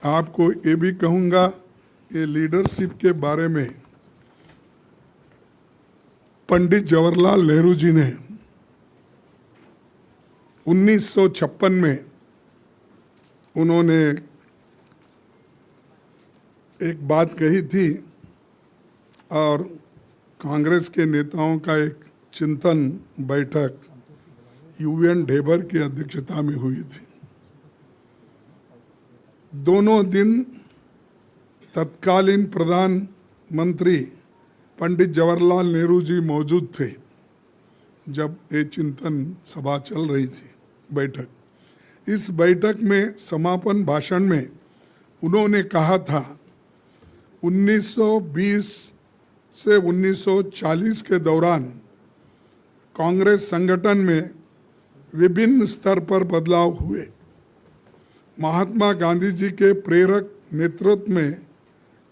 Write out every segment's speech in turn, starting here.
आपको ये भी कहूँगा, ये लीडरशिप के बारे में पंडित जवाहरलाल नेहरू जी ने 1956 में उन्होंने एक बात कही थी और कांग्रेस के नेताओं का एक चिंतन बैठक यूएन ढेबर की अध्यक्षता में हुई थी। दोनों दिन तत्कालीन प्रधानमंत्री पंडित जवाहरलाल नेहरू जी मौजूद थे जब ये चिंतन सभा चल रही थी बैठक। इस बैठक में समापन भाषण में उन्होंने कहा था 1920 से 1940 के दौरान कांग्रेस संगठन में विभिन्न स्तर पर बदलाव हुए। महात्मा गांधी जी के प्रेरक नेतृत्व में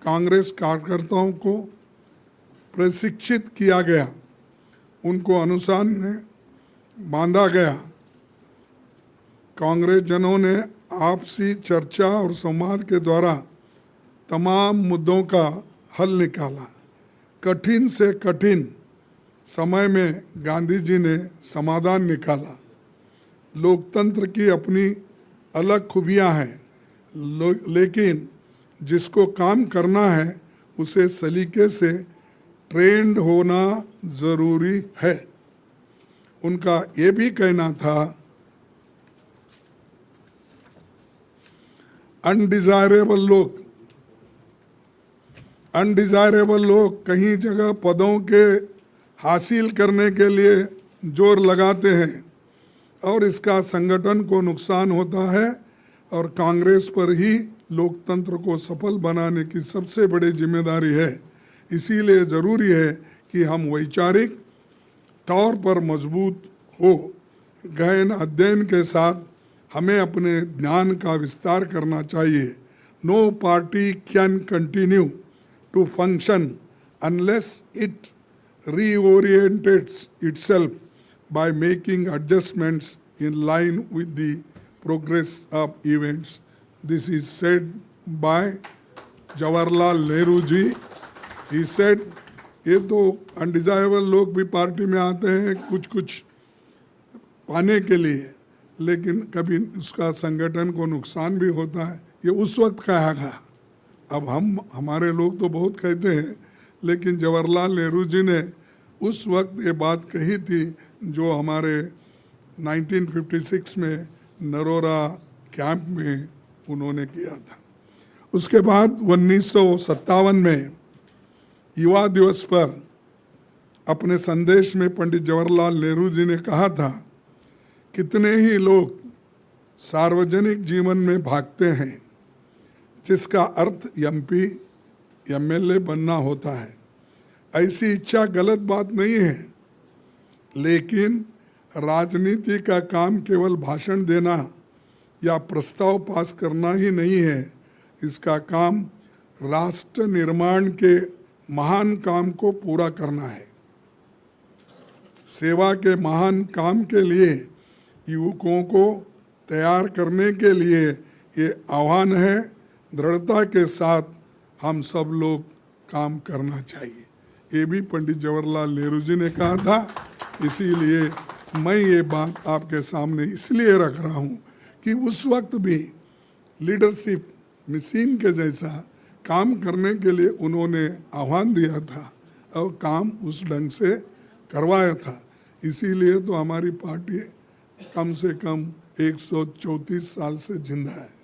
कांग्रेस कार्यकर्ताओं को प्रशिक्षित किया गया, उनको अनुशासन में बांधा गया। कांग्रेस जनों ने आपसी चर्चा और संवाद के द्वारा तमाम मुद्दों का हल निकाला। कठिन से कठिन समय में गांधी जी ने समाधान निकाला। लोकतंत्र की अपनी अलग खूबियां हैं, लेकिन जिसको काम करना है उसे सलीके से ट्रेंड होना ज़रूरी है। उनका ये भी कहना था अनडिजायरेबल लोग कहीं जगह पदों के हासिल करने के लिए जोर लगाते हैं और इसका संगठन को नुकसान होता है और कांग्रेस पर ही लोकतंत्र को सफल बनाने की सबसे बड़ी जिम्मेदारी है। इसीलिए ज़रूरी है कि हम वैचारिक तौर पर मजबूत हो। गहन अध्ययन के साथ हमें अपने ज्ञान का विस्तार करना चाहिए। No party can continue to function unless it reorientates itself by making adjustments in line with the progress of events. This is said by Jawaharlal Nehru ji. He said, ये तो अनडिजायरेबल लोग भी पार्टी में आते हैं कुछ पाने के लिए, लेकिन कभी उसका संगठन को नुकसान भी होता है। ये उस वक्त कहा गया। अब हमारे लोग तो बहुत कहते हैं, लेकिन जवाहरलाल नेहरू जी ने उस वक्त ये बात कही थी जो हमारे 1956 में नरोरा कैंप में उन्होंने किया था। उसके बाद 1957 में युवा दिवस पर अपने संदेश में पंडित जवाहरलाल नेहरू जी ने कहा था, कितने ही लोग सार्वजनिक जीवन में भागते हैं जिसका अर्थ एमपी एमएलए बनना होता है। ऐसी इच्छा गलत बात नहीं है, लेकिन राजनीति का काम केवल भाषण देना या प्रस्ताव पास करना ही नहीं है। इसका काम राष्ट्र निर्माण के महान काम को पूरा करना है। सेवा के महान काम के लिए युवकों को तैयार करने के लिए ये आह्वान है। दृढ़ता के साथ हम सब लोग काम करना चाहिए। ये भी पंडित जवाहरलाल नेहरू जी ने कहा था। इसीलिए मैं ये बात आपके सामने इसलिए रख रहा हूँ कि उस वक्त भी लीडरशिप मशीन के जैसा काम करने के लिए उन्होंने आह्वान दिया था और काम उस ढंग से करवाया था। इसीलिए तो हमारी पार्टी कम से कम 134 साल से जिंदा है।